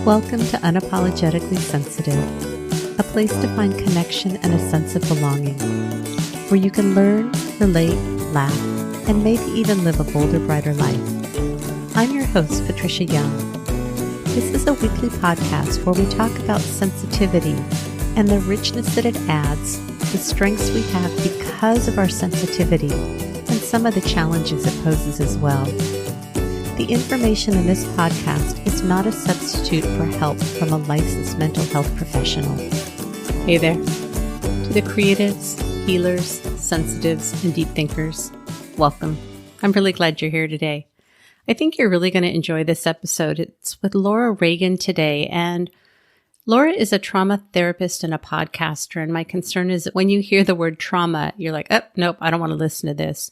Welcome to Unapologetically Sensitive, a place to find connection and a sense of belonging, where you can learn, relate, laugh, and maybe even live a bolder, brighter life. I'm your host, Patricia Young. This is a weekly podcast where we talk about sensitivity and the richness that it adds, the strengths we have because of our sensitivity, and some of the challenges it poses as well. The information in this podcast is not a substitute for help from a licensed mental health professional. Hey there. To the creatives, healers, sensitives, and deep thinkers, welcome. I'm really glad you're here today. I think you're really going to enjoy this episode. It's with Laura Reagan today, and Laura is a trauma therapist and a podcaster, and my concern is that when you hear the word trauma, you're like, oh, nope, I don't want to listen to this.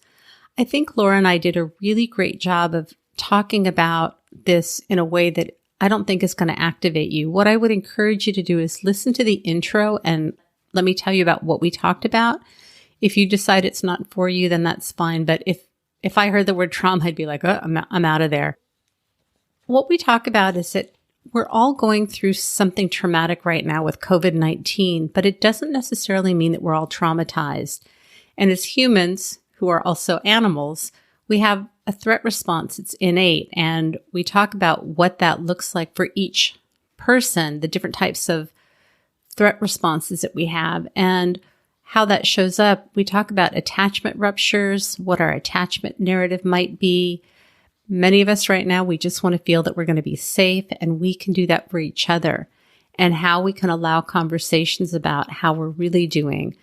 I think Laura and I did a really great job of talking about this in a way that I don't think is going to activate you. What I would encourage you to do is listen to the intro and let me tell you about what we talked about. If you decide it's not for you, then that's fine. But if I heard the word trauma, I'd be like, oh, I'm out of there. What we talk about is that we're all going through something traumatic right now with COVID-19, but it doesn't necessarily mean that we're all traumatized. And as humans who are also animals, we have a threat response. It's innate. And we talk about what that looks like for each person, the different types of threat responses that we have and how that shows up. We talk about attachment ruptures, what our attachment narrative might be. Many of us right now, we just want to feel that we're going to be safe, and we can do that for each other, and how we can allow conversations about how we're really doing.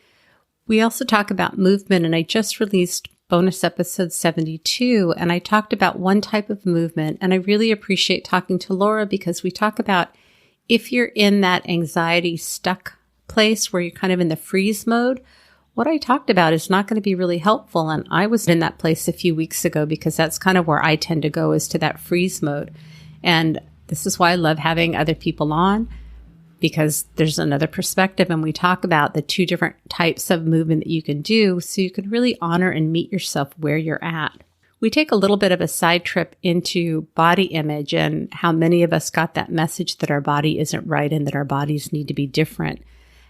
We also talk about movement, and I just released bonus episode 72, and I talked about one type of movement, and I really appreciate talking to Laura because we talk about if you're in that anxiety stuck place where you're kind of in the freeze mode, what I talked about is not going to be really helpful, and I was in that place a few weeks ago because that's kind of where I tend to go, is to that freeze mode. And this is why I love having other people on, because there's another perspective, and we talk about the two different types of movement that you can do so you can really honor and meet yourself where you're at. We take a little bit of a side trip into body image and how many of us got that message that our body isn't right and that our bodies need to be different,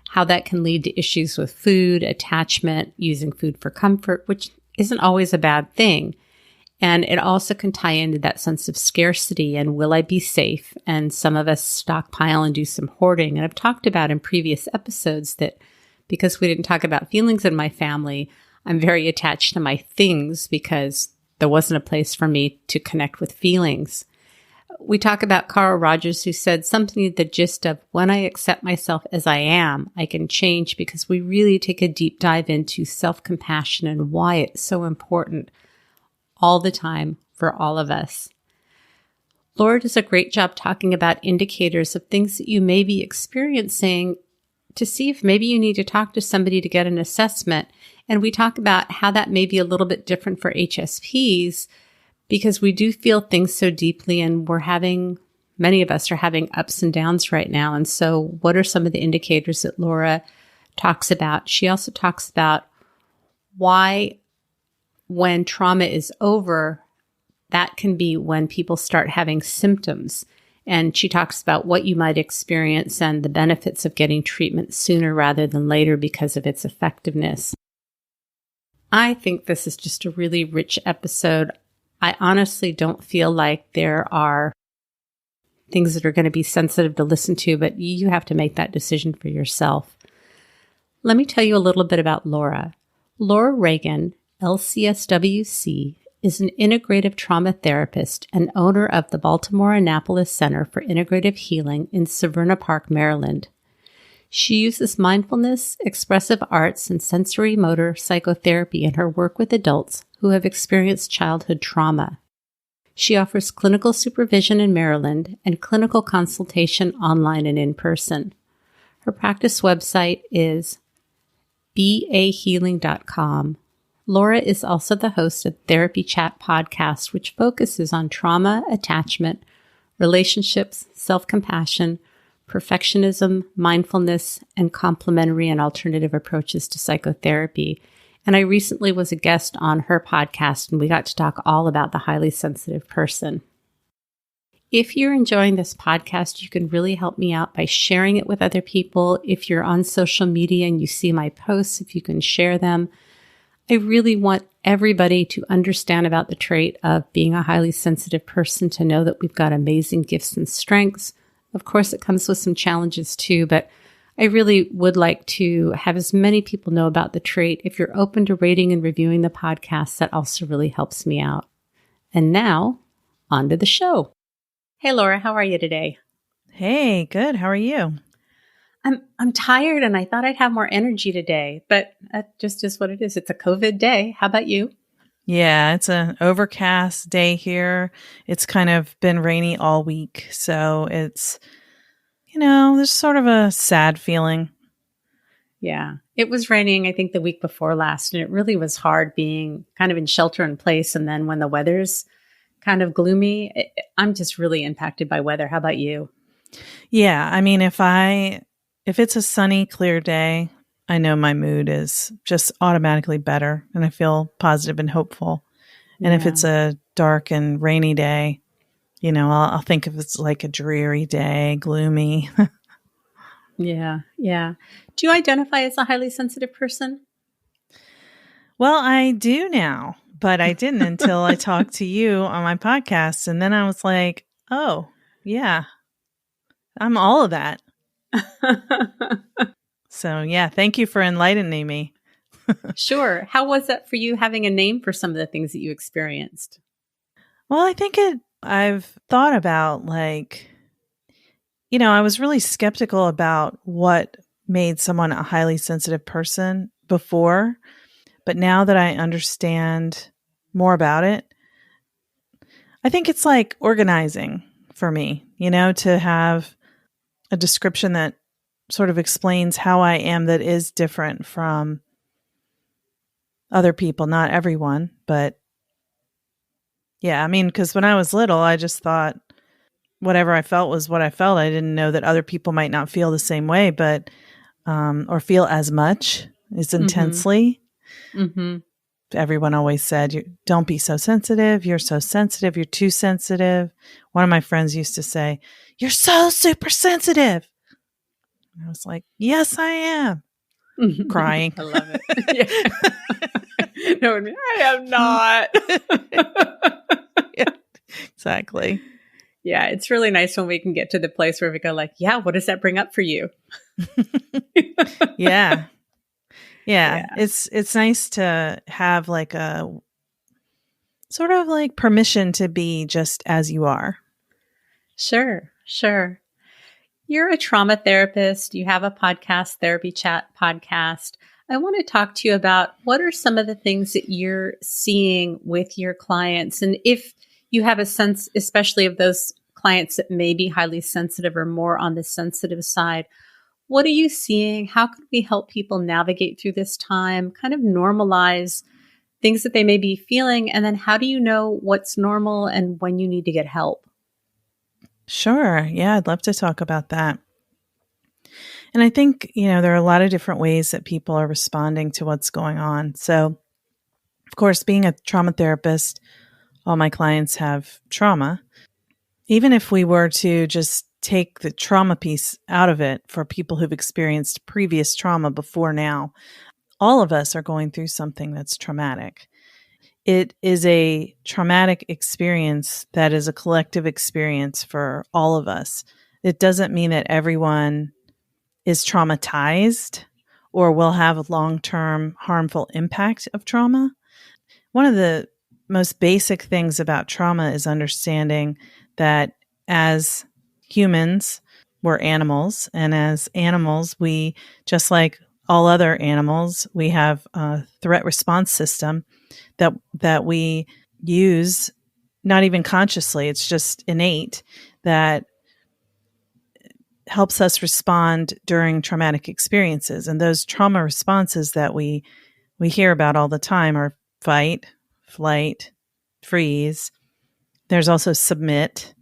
how that can lead to issues with food, attachment, using food for comfort, which isn't always a bad thing. And it also can tie into that sense of scarcity and will I be safe? And some of us stockpile and do some hoarding. And I've talked about in previous episodes that because we didn't talk about feelings in my family, I'm very attached to my things because there wasn't a place for me to connect with feelings. We talk about Carl Rogers, who said something to the gist of, when I accept myself as I am, I can change, because we really take a deep dive into self-compassion and why it's so important all the time for all of us. Laura does a great job talking about indicators of things that you may be experiencing to see if maybe you need to talk to somebody to get an assessment. And we talk about how that may be a little bit different for HSPs because we do feel things so deeply, and many of us are having ups and downs right now. And so what are some of the indicators that Laura talks about? She also talks about why, when trauma is over, that can be when people start having symptoms. And she talks about what you might experience and the benefits of getting treatment sooner rather than later because of its effectiveness. I think this is just a really rich episode. I honestly don't feel like there are things that are going to be sensitive to listen to, but you have to make that decision for yourself. Let me tell you a little bit about Laura. Laura Reagan LCSW-C is an integrative trauma therapist and owner of the Baltimore Annapolis Center for Integrative Healing in Severna Park, Maryland. She uses mindfulness, expressive arts, and sensory motor psychotherapy in her work with adults who have experienced childhood trauma. She offers clinical supervision in Maryland and clinical consultation online and in person. Her practice website is bahealing.com. Laura is also the host of Therapy Chat podcast, which focuses on trauma, attachment, relationships, self-compassion, perfectionism, mindfulness, and complementary and alternative approaches to psychotherapy. And I recently was a guest on her podcast, and we got to talk all about the highly sensitive person. If you're enjoying this podcast, you can really help me out by sharing it with other people. If you're on social media and you see my posts, if you can share them. I really want everybody to understand about the trait of being a highly sensitive person, to know that we've got amazing gifts and strengths. Of course, it comes with some challenges too, but I really would like to have as many people know about the trait. If you're open to rating and reviewing the podcast, that also really helps me out. And now, on to the show. Hey, Laura, how are you today? Hey, good. How are you? I'm tired and I thought I'd have more energy today, but that just is what it is. It's a COVID day. How about you? Yeah, it's an overcast day here. It's kind of been rainy all week. So it's, there's sort of a sad feeling. Yeah, it was raining, I think, the week before last, and it really was hard being kind of in shelter in place. And then when the weather's kind of gloomy, I'm just really impacted by weather. How about you? Yeah, I mean, if it's a sunny, clear day, I know my mood is just automatically better and I feel positive and hopeful. And if it's a dark and rainy day, I'll think of it's like a dreary day, gloomy. Yeah. Do you identify as a highly sensitive person? Well, I do now, but I didn't until I talked to you on my podcast. And then I was like, oh, yeah, I'm all of that. So, yeah, thank you for enlightening me. Sure. How was that for you, having a name for some of the things that you experienced? Well, I think I've thought about I was really skeptical about what made someone a highly sensitive person before. But now that I understand more about it, I think it's like organizing for me, to have a description that sort of explains how I am that is different from other people, not everyone, but yeah, I mean, because when I was little, I just thought whatever I felt was what I felt. I didn't know that other people might not feel the same way, but or feel as much, as intensely. Mm-hmm. Everyone always said, don't be so sensitive. You're so sensitive. You're too sensitive. One of my friends used to say, you're so super sensitive. And I was like, yes, I am. Crying. I love it. Yeah. No, I am not. Yeah, exactly. Yeah, it's really nice when we can get to the place where we go like, yeah, what does that bring up for you? Yeah. It's nice to have like a sort of like permission to be just as you are. Sure. You're a trauma therapist. You have a podcast, Therapy Chat podcast. I want to talk to you about what are some of the things that you're seeing with your clients. And if you have a sense, especially of those clients that may be highly sensitive or more on the sensitive side, what are you seeing? How could we help people navigate through this time, kind of normalize things that they may be feeling? And then how do you know what's normal and when you need to get help? Sure. Yeah, I'd love to talk about that. And I think, there are a lot of different ways that people are responding to what's going on. So, of course, being a trauma therapist, all my clients have trauma. Even if we were to just take the trauma piece out of it for people who've experienced previous trauma before now, all of us are going through something that's traumatic. It is a traumatic experience that is a collective experience for all of us. It doesn't mean that everyone is traumatized or will have a long-term harmful impact of trauma. One of the most basic things about trauma is understanding that as humans, we're animals, and as animals, we, just like all other animals, we have a threat response system that we use, not even consciously, it's just innate, that helps us respond during traumatic experiences. And those trauma responses that we hear about all the time are fight, flight, freeze. There's also submit.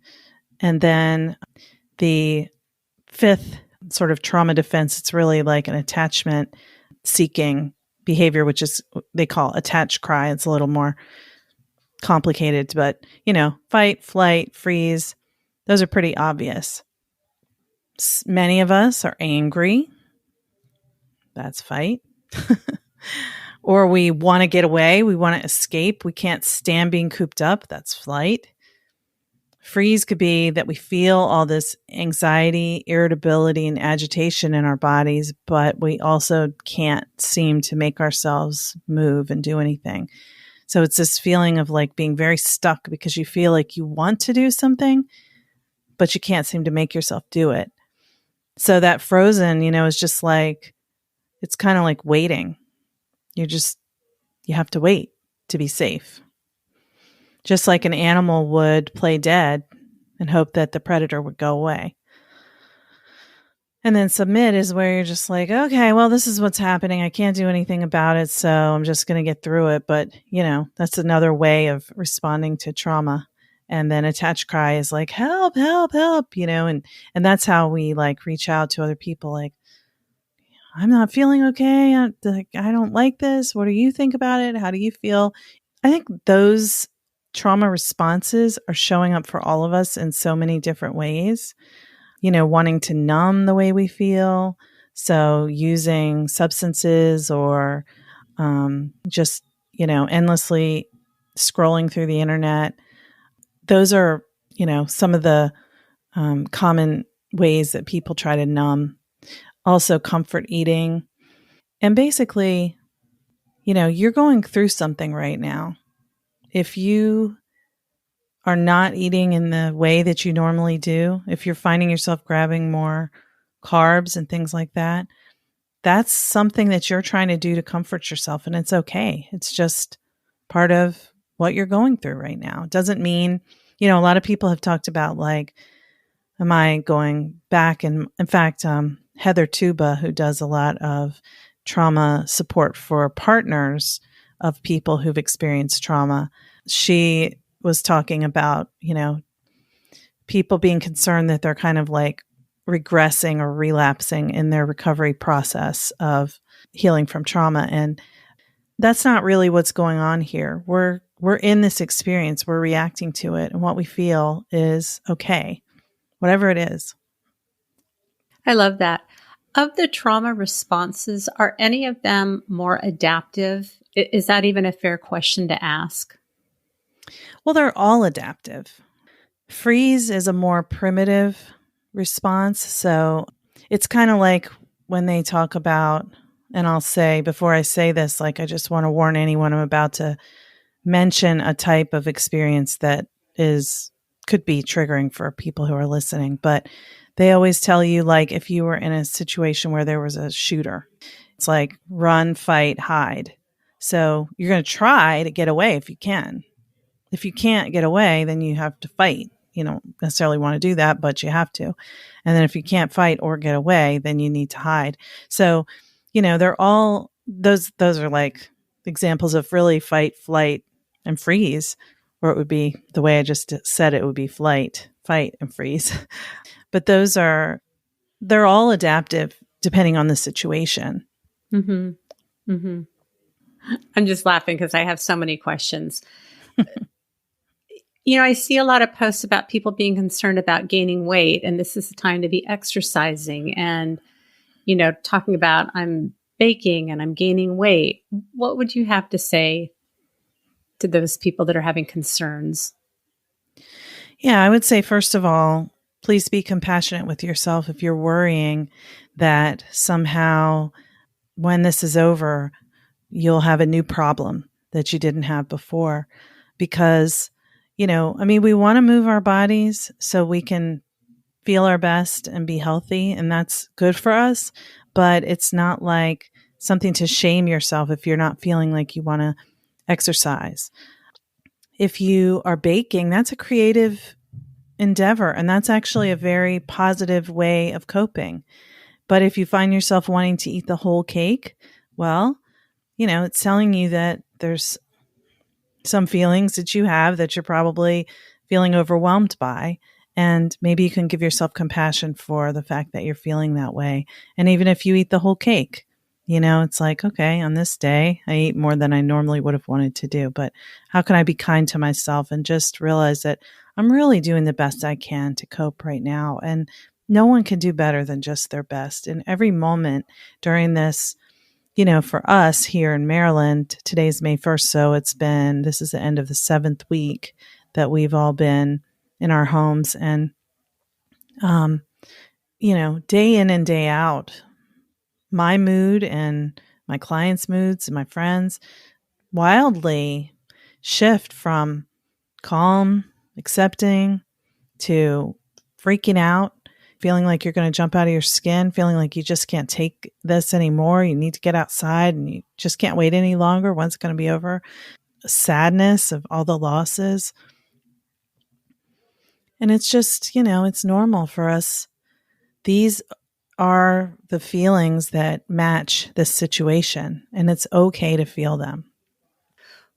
And then the fifth sort of trauma defense, it's really like an attachment seeking behavior, which is they call attach cry. It's a little more complicated, but fight, flight, freeze. Those are pretty obvious. Many of us are angry. That's fight. Or we want to get away. We want to escape. We can't stand being cooped up. That's flight. Freeze could be that we feel all this anxiety, irritability, and agitation in our bodies, but we also can't seem to make ourselves move and do anything. So it's this feeling of like being very stuck because you feel like you want to do something, but you can't seem to make yourself do it. So that frozen, is just like, it's kind of like waiting. You have to wait to be safe. Just like an animal would play dead and hope that the predator would go away. And then submit is where you're just like, okay, well, this is what's happening. I can't do anything about it, so I'm just going to get through it. But, that's another way of responding to trauma. And then attached cry is like, help, help, help, and that's how we like reach out to other people like, I'm not feeling okay. I don't like this. What do you think about it? How do you feel? I think those trauma responses are showing up for all of us in so many different ways, wanting to numb the way we feel. So using substances or just, endlessly scrolling through the internet. Those are, some of the common ways that people try to numb. Also comfort eating. And basically, you're going through something right now. If you are not eating in the way that you normally do, if you're finding yourself grabbing more carbs and things like that, that's something that you're trying to do to comfort yourself. And it's okay. It's just part of what you're going through right now. It doesn't mean, a lot of people have talked about like, am I going back? And in fact, Heather Tuba, who does a lot of trauma support for partners of people who've experienced trauma, she was talking about, people being concerned that they're kind of like regressing or relapsing in their recovery process of healing from trauma. And that's not really what's going on here. We're in this experience, we're reacting to it, and what we feel is okay, whatever it is. I love that. Of the trauma responses, are any of them more adaptive? Is that even a fair question to ask? Well, they're all adaptive. Freeze is a more primitive response. So it's kind of like when they talk about, and I'll say before I say this, like I just want to warn anyone, I'm about to mention a type of experience that could be triggering for people who are listening. But they always tell you, like, if you were in a situation where there was a shooter, it's like run, fight, hide. So you're going to try to get away if you can. If you can't get away, then you have to fight. You don't necessarily want to do that, but you have to. And then if you can't fight or get away, then you need to hide. So, they're all, those are like examples of really fight, flight, and freeze, or it would be the way I just said it would be flight, fight, and freeze. But they're all adaptive depending on the situation. Mm-hmm. Mm-hmm. I'm just laughing because I have so many questions. I see a lot of posts about people being concerned about gaining weight, and this is the time to be exercising and, talking about I'm baking and I'm gaining weight. What would you have to say to those people that are having concerns? Yeah, I would say, first of all, please be compassionate with yourself if you're worrying that somehow when this is over, you'll have a new problem that you didn't have before. Because, we want to move our bodies so we can feel our best and be healthy, and that's good for us. But it's not like something to shame yourself if you're not feeling like you want to exercise. If you are baking, that's a creative endeavor, and that's actually a very positive way of coping. But if you find yourself wanting to eat the whole cake, well, it's telling you that there's some feelings that you have that you're probably feeling overwhelmed by. And maybe you can give yourself compassion for the fact that you're feeling that way. And even if you eat the whole cake, it's like, okay, on this day, I ate more than I normally would have wanted to do. But how can I be kind to myself and just realize that I'm really doing the best I can to cope right now. And no one can do better than just their best. In every moment during this, for us here in Maryland, today's May 1st. So this is the end of the 7th week that we've all been in our homes. And, day in and day out, my mood and my clients' moods and my friends wildly shift from calm, accepting, to freaking out, feeling like you're going to jump out of your skin, feeling like you just can't take this anymore. You need to get outside and you just can't wait any longer. When's it going to be over? Sadness of all the losses. And it's just, it's normal for us. These are the feelings that match this situation, and it's okay to feel them.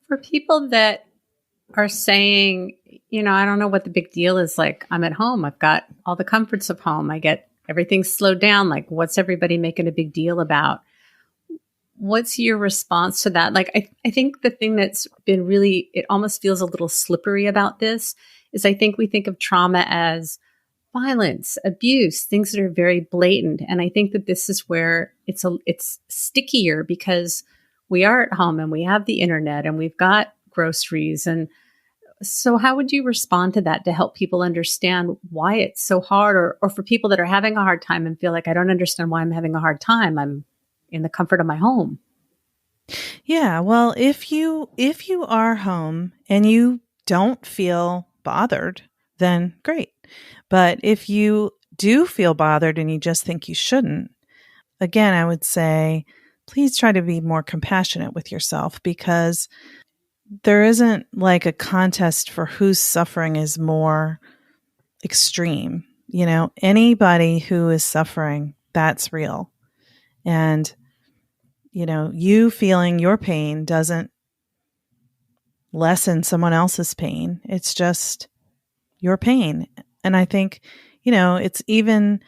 For people that are saying, I don't know what the big deal is. Like, I'm at home. I've got all the comforts of home. I get everything slowed down. Like, what's everybody making a big deal about? What's your response to that? Like, I think the thing that's been really, it almost feels a little slippery about this is I think we think of trauma as violence, abuse, things that are very blatant. And I think that this is where it's stickier because we are at home and we have the internet and we've got groceries. And so how would you respond to that to help people understand why it's so hard, or for people that are having a hard time and feel like, I don't understand why I'm having a hard time. I'm in the comfort of my home. Yeah. Well, if you are home and you don't feel bothered, then great. But if you do feel bothered and you just think you shouldn't, again, I would say, please try to be more compassionate with yourself, because there isn't like a contest for whose suffering is more extreme. Anybody who is suffering, that's real. And, you feeling your pain doesn't lessen someone else's pain. It's just your pain. And I think, it's even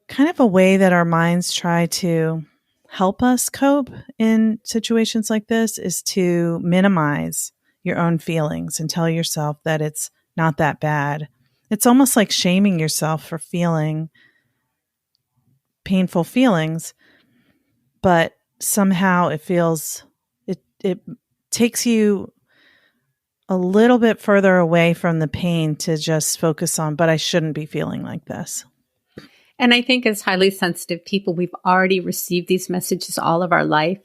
kind of a way that our minds try to help us cope in situations like this is to minimize your own feelings and tell yourself that it's not that bad. It's almost like shaming yourself for feeling painful feelings, but somehow it takes you a little bit further away from the pain to just focus on, but I shouldn't be feeling like this. And I think as highly sensitive people, we've already received these messages all of our life.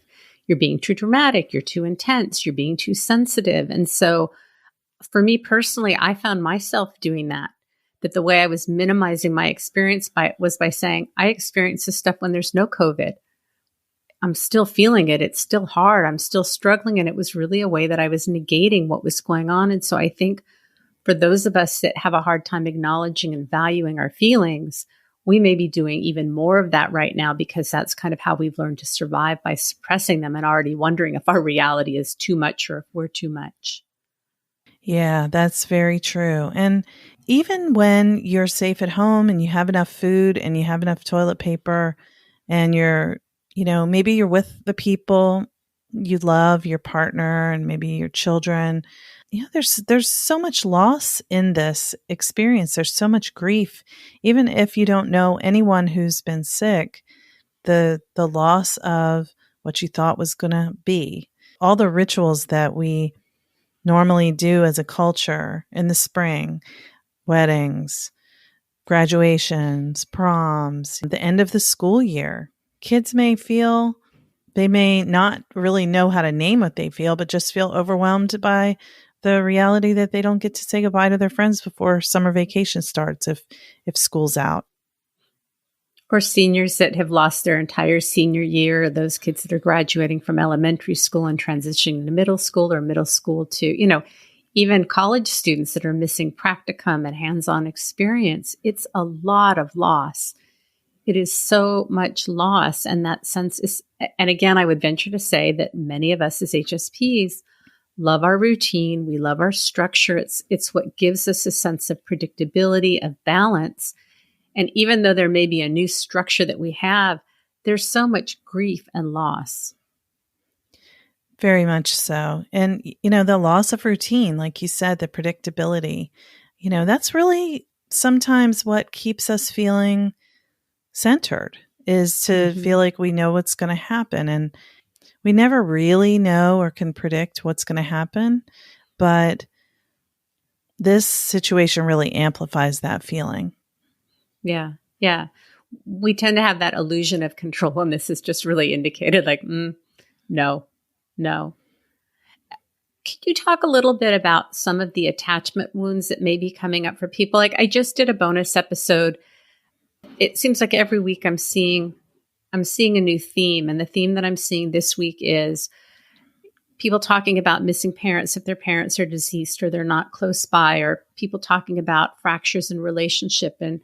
You're being too dramatic. You're too intense. You're being too sensitive. And so for me personally, I found myself doing that the way I was minimizing my experience was by saying, I experience this stuff when there's no COVID. I'm still feeling it. It's still hard. I'm still struggling. And it was really a way that I was negating what was going on. And so I think for those of us that have a hard time acknowledging and valuing our feelings, we may be doing even more of that right now, because that's kind of how we've learned to survive, by suppressing them and already wondering if our reality is too much or if we're too much. Yeah, that's very true. And even when you're safe at home and you have enough food and you have enough toilet paper and maybe you're with the people you love, your partner and maybe your children, there's so much loss in this experience. There's so much grief. Even if you don't know anyone who's been sick, the loss of what you thought was going to be, all the rituals that we normally do as a culture in the spring, weddings, graduations, proms, the end of the school year. Kids they may not really know how to name what they feel, but just feel overwhelmed by the reality that they don't get to say goodbye to their friends before summer vacation starts if school's out. Or seniors that have lost their entire senior year, those kids that are graduating from elementary school and transitioning to middle school, or middle school to, even college students that are missing practicum and hands-on experience. It's a lot of loss. It is so much loss. And that sense is, and again, I would venture to say that many of us as HSPs love our routine. We love our structure. It's what gives us a sense of predictability, of balance. And even though there may be a new structure that we have, there's so much grief and loss. Very much so. And, the loss of routine, like you said, the predictability, that's really sometimes what keeps us feeling centered, is to feel like we know what's going to happen. And we never really know or can predict what's going to happen. But this situation really amplifies that feeling. Yeah. Yeah. We tend to have that illusion of control. And this is just really indicated like, no. Can you talk a little bit about some of the attachment wounds that may be coming up for people? Like I just did a bonus episode. It seems like every week I'm seeing a new theme. And the theme that I'm seeing this week is people talking about missing parents if their parents are deceased or they're not close by, or people talking about fractures in relationship and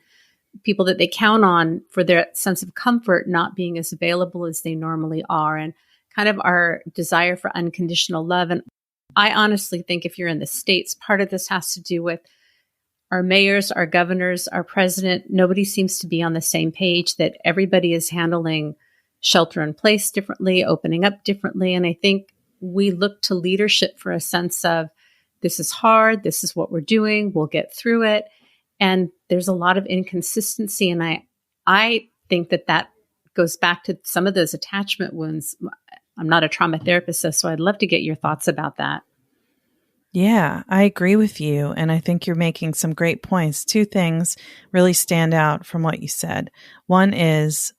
people that they count on for their sense of comfort not being as available as they normally are, and kind of our desire for unconditional love. And I honestly think if you're in the States, part of this has to do with our mayors, our governors, our president. Nobody seems to be on the same page, that everybody is handling shelter in place differently, opening up differently. And I think we look to leadership for a sense of, this is hard, this is what we're doing, we'll get through it. And there's a lot of inconsistency. And I think that goes back to some of those attachment wounds. I'm not a trauma therapist, so I'd love to get your thoughts about that. Yeah, I agree with you. And I think you're making some great points. Two things really stand out from what you said. One is,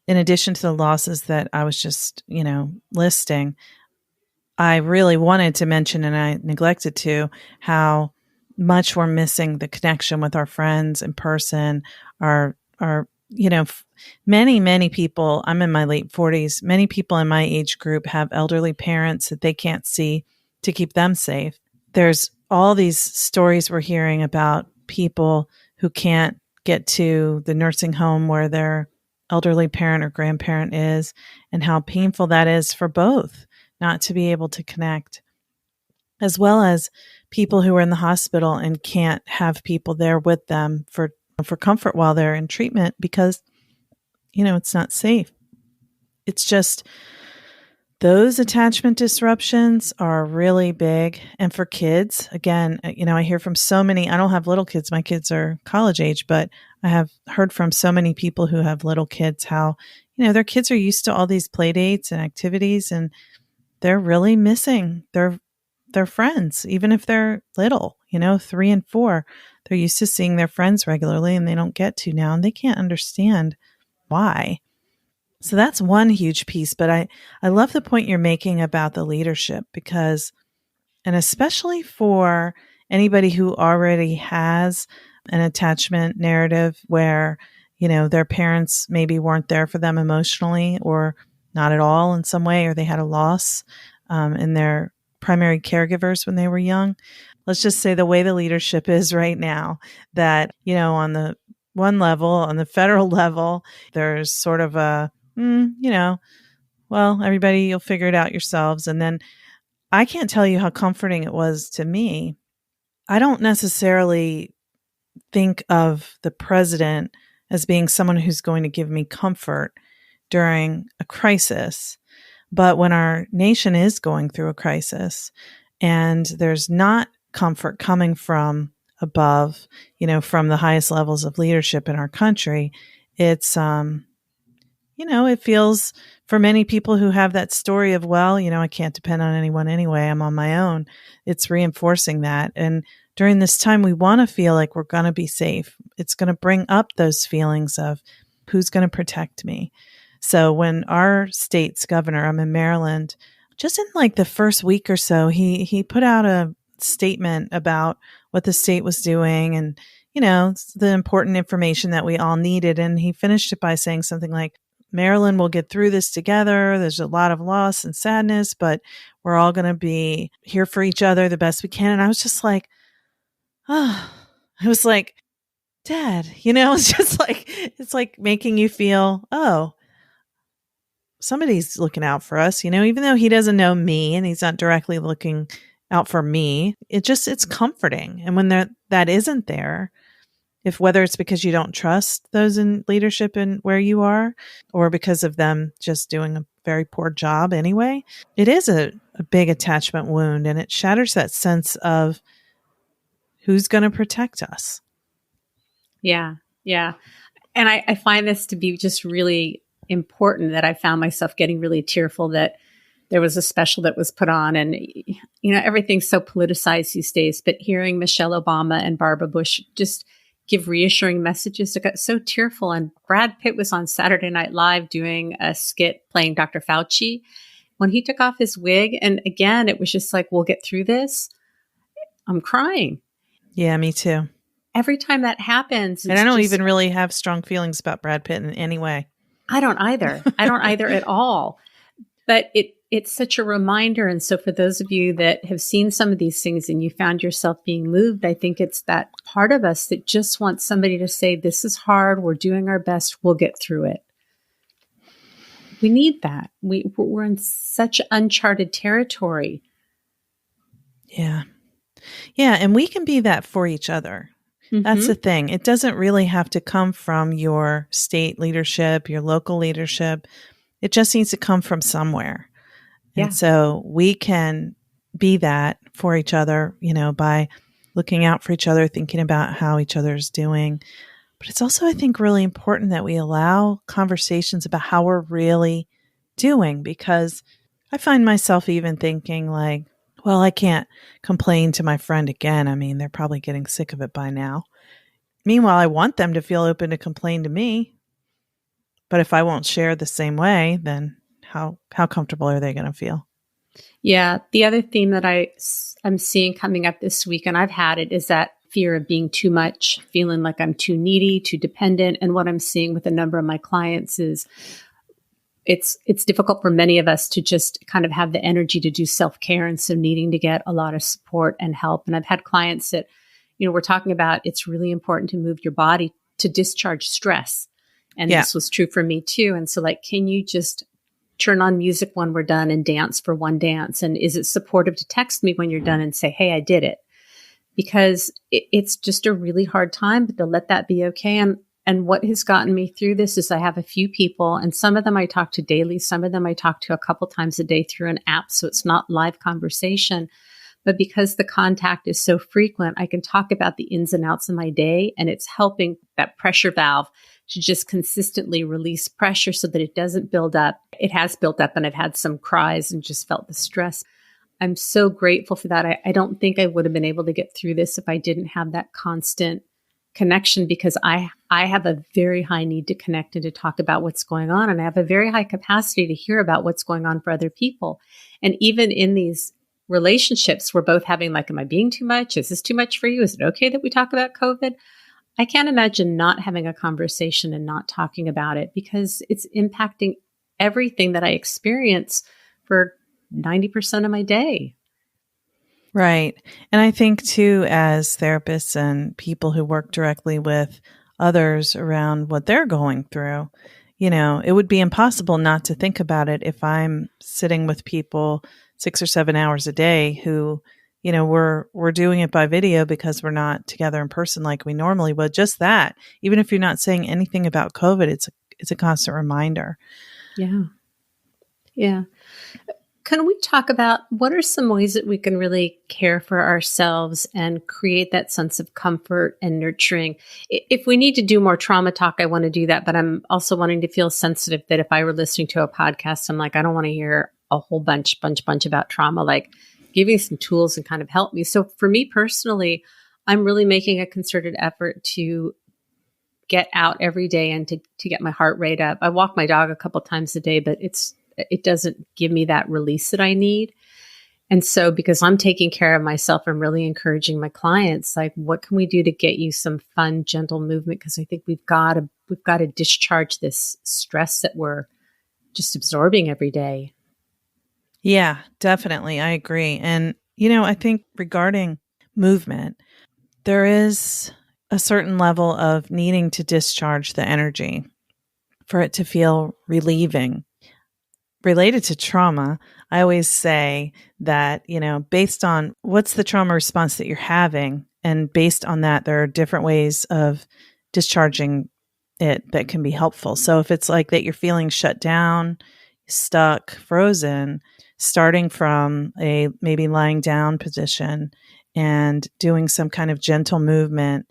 in addition to the losses that I was just, listing, I really wanted to mention, and I neglected to, how much we're missing the connection with our friends in person. Many people, I'm in my late 40s, many people in my age group have elderly parents that they can't see to keep them safe. There's all these stories we're hearing about people who can't get to the nursing home where their elderly parent or grandparent is, and how painful that is for both not to be able to connect, as well as people who are in the hospital and can't have people there with them for comfort while they're in treatment because, it's not safe. It's just, those attachment disruptions are really big. And for kids, again, I hear from so many, I don't have little kids, my kids are college age, but I have heard from so many people who have little kids how, their kids are used to all these play dates and activities, and they're really missing their friends, even if they're little, 3 and 4. They're used to seeing their friends regularly and they don't get to now, and they can't understand why. So that's one huge piece. But I love the point you're making about the leadership, because, and especially for anybody who already has an attachment narrative where, their parents maybe weren't there for them emotionally or not at all in some way, or they had a loss in their primary caregivers when they were young. Let's just say the way the leadership is right now, that, on the one level, on the federal level, there's sort of a, well, everybody, you'll figure it out yourselves. And then I can't tell you how comforting it was to me. I don't necessarily think of the president as being someone who's going to give me comfort during a crisis. But when our nation is going through a crisis and there's not comfort coming from above, from the highest levels of leadership in our country, it's, it feels, for many people who have that story of, well, I can't depend on anyone anyway, I'm on my own. It's reinforcing that. And during this time, we want to feel like we're going to be safe. It's going to bring up those feelings of who's going to protect me. So when our state's governor, I'm in Maryland, just in like the first week or so, he put out a statement about what the state was doing and, the important information that we all needed. And he finished it by saying something like, Maryland will get through this together. There's a lot of loss and sadness, but we're all going to be here for each other the best we can. And I was just like, I was like, Dad, it's just like, it's like making you feel, oh, somebody's looking out for us, even though he doesn't know me and he's not directly looking out for me. It's comforting. And when that isn't there, whether it's because you don't trust those in leadership and where you are, or because of them just doing a very poor job anyway. It is a big attachment wound, and it shatters that sense of who's going to protect us. Yeah. Yeah. And I find this to be just really important, that I found myself getting really tearful that there was a special that was put on, and, everything's so politicized these days, but hearing Michelle Obama and Barbara Bush just give reassuring messages, I got so tearful. And Brad Pitt was on Saturday Night Live doing a skit playing Dr. Fauci when he took off his wig. And again, it was just like, we'll get through this. I'm crying. Yeah, me too. Every time that happens. And I don't even really have strong feelings about Brad Pitt in any way. I don't either. I don't either at all. But it's such a reminder. And so for those of you that have seen some of these things and you found yourself being moved, I think it's that part of us that just wants somebody to say, this is hard. We're doing our best. We'll get through it. We need that. We're in such uncharted territory. Yeah. Yeah. And we can be that for each other. Mm-hmm. That's the thing. It doesn't really have to come from your state leadership, your local leadership. It just needs to come from somewhere. Yeah. And so we can be that for each other, by looking out for each other, thinking about how each other's doing. But it's also, I think, really important that we allow conversations about how we're really doing, because I find myself even thinking like, well, I can't complain to my friend again. I mean, they're probably getting sick of it by now. Meanwhile, I want them to feel open to complain to me. But if I won't share the same way, then how comfortable are they going to feel? Yeah. The other theme that I'm seeing coming up this week, and I've had it, is that fear of being too much, feeling like I'm too needy, too dependent. And what I'm seeing with a number of my clients is it's difficult for many of us to just kind of have the energy to do self-care. And so needing to get a lot of support and help. And I've had clients that, we're talking about, it's really important to move your body to discharge stress. And This was true for me too. And so can you just turn on music when we're done and dance for one dance? And is it supportive to text me when you're done and say, hey, I did it? Because it's just a really hard time, but to let that be okay. And what has gotten me through this is I have a few people, and some of them I talk to daily. Some of them I talk to a couple times a day through an app. So it's not live conversation. But because the contact is so frequent, I can talk about the ins and outs of my day, and it's helping that pressure valve to just consistently release pressure so that it doesn't build up. It has built up, and I've had some cries and just felt the stress. I'm so grateful for that. I don't think I would have been able to get through this if I didn't have that constant connection, because I have a very high need to connect and to talk about what's going on. And I have a very high capacity to hear about what's going on for other people. And even in these relationships, we're both having am I being too much? Is this too much for you? Is it okay that we talk about COVID? I can't imagine not having a conversation and not talking about it, because it's impacting everything that I experience for 90% of my day. Right. And I think too, as therapists and people who work directly with others around what they're going through, it would be impossible not to think about it if I'm sitting with people 6 or 7 hours a day who, we're doing it by video because we're not together in person like we normally would. Just that, even if you're not saying anything about COVID, it's a constant reminder. Yeah. Yeah. Can we talk about what are some ways that we can really care for ourselves and create that sense of comfort and nurturing? If we need to do more trauma talk, I want to do that, but I'm also wanting to feel sensitive that if I were listening to a podcast, I'm like, I don't want to hear a whole bunch about trauma, giving some tools and kind of help me. So for me personally, I'm really making a concerted effort to get out every day and to get my heart rate up. I walk my dog a couple times a day, but it doesn't give me that release that I need. And so because I'm taking care of myself, I'm really encouraging my clients, what can we do to get you some fun, gentle movement? Because I think we've got to discharge this stress that we're just absorbing every day. Yeah, definitely. I agree. And, I think regarding movement, there is a certain level of needing to discharge the energy for it to feel relieving. Related to trauma, I always say that, based on what's the trauma response that you're having, and based on that, there are different ways of discharging it that can be helpful. So if it's like that you're feeling shut down, stuck, frozen, starting from a maybe lying down position and doing some kind of gentle movement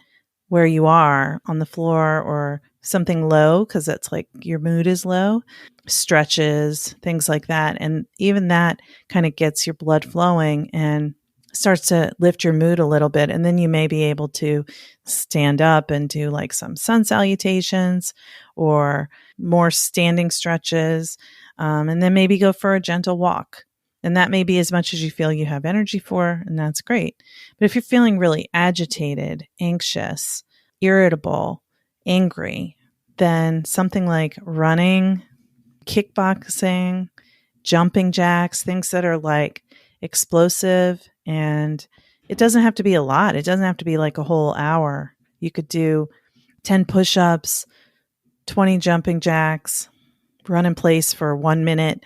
where you are on the floor or something low, because that's like your mood is low, stretches, things like that. And even that kind of gets your blood flowing and starts to lift your mood a little bit. And then you may be able to stand up and do like some sun salutations or more standing stretches. And then maybe go for a gentle walk. And that may be as much as you feel you have energy for, and that's great. But if you're feeling really agitated, anxious, irritable, angry, then something like running, kickboxing, jumping jacks, things that are like explosive, and it doesn't have to be a lot. It doesn't have to be like a whole hour. You could do 10 push-ups, 20 jumping jacks, run in place for 1 minute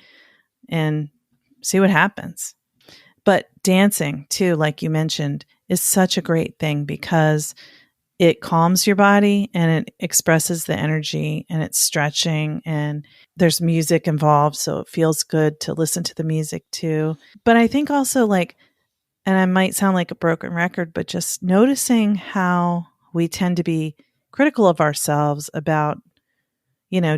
and see what happens. But dancing too, like you mentioned, is such a great thing because it calms your body and it expresses the energy and it's stretching and there's music involved. So it feels good to listen to the music too. But I think also like, and I might sound like a broken record, but just noticing how we tend to be critical of ourselves about,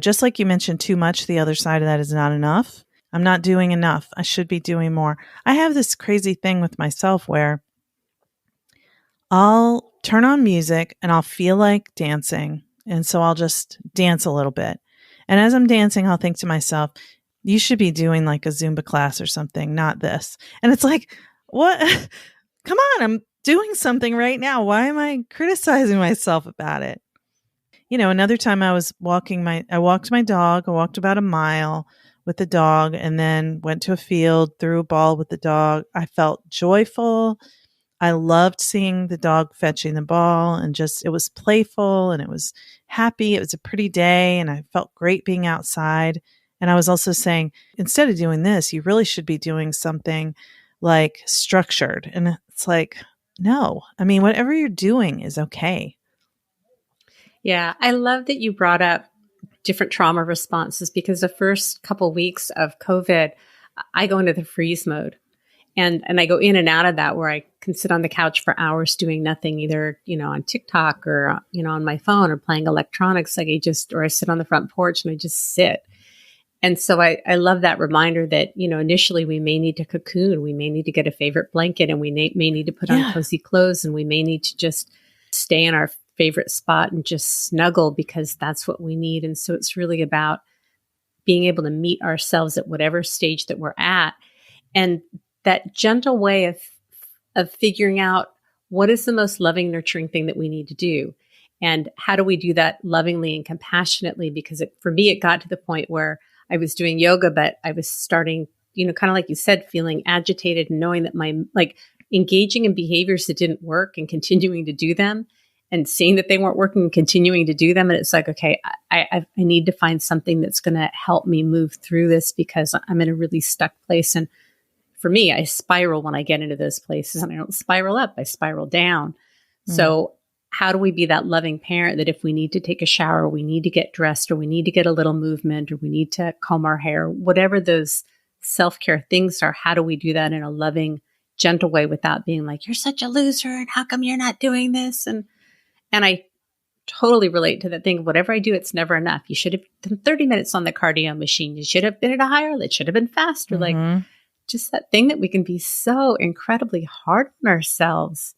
just like you mentioned, too much, the other side of that is not enough. I'm not doing enough. I should be doing more. I have this crazy thing with myself where I'll turn on music and I'll feel like dancing. And so I'll just dance a little bit. And as I'm dancing, I'll think to myself, you should be doing like a Zumba class or something, not this. And it's like, what? Come on, I'm doing something right now. Why am I criticizing myself about it? Another time I walked my dog. I walked about a mile with the dog and then went to a field, threw a ball with the dog. I felt joyful. I loved seeing the dog fetching the ball and it was playful and it was happy. It was a pretty day and I felt great being outside. And I was also saying, instead of doing this, you really should be doing something like structured. And it's like, no, whatever you're doing is okay. Yeah, I love that you brought up different trauma responses because the first couple weeks of COVID, I go into the freeze mode. And I go in and out of that where I can sit on the couch for hours doing nothing, either, on TikTok or, on my phone or playing electronics. Or I sit on the front porch and I just sit. And so I love that reminder that, initially we may need to cocoon. We may need to get a favorite blanket and we may need to put on cozy clothes and we may need to just stay in our favorite spot and just snuggle because that's what we need. And so it's really about being able to meet ourselves at whatever stage that we're at. And that gentle way of figuring out what is the most loving, nurturing thing that we need to do. And how do we do that lovingly and compassionately? Because for me, it got to the point where I was doing yoga, but I was starting, kind of like you said, feeling agitated and knowing that engaging in behaviors that didn't work and continuing to do them and seeing that they weren't working and continuing to do them. And it's like, okay, I need to find something that's going to help me move through this because I'm in a really stuck place. And for me, I spiral when I get into those places and I don't spiral up, I spiral down. So how do we be that loving parent that if we need to take a shower, we need to get dressed or we need to get a little movement or we need to comb our hair, whatever those self-care things are, how do we do that in a loving, gentle way without being like, you're such a loser and how come you're not doing this? And I totally relate to that thing. Whatever I do, it's never enough. You should have done 30 minutes on the cardio machine. You should have been at a higher, it should have been faster. Like just that thing that we can be so incredibly hard on ourselves.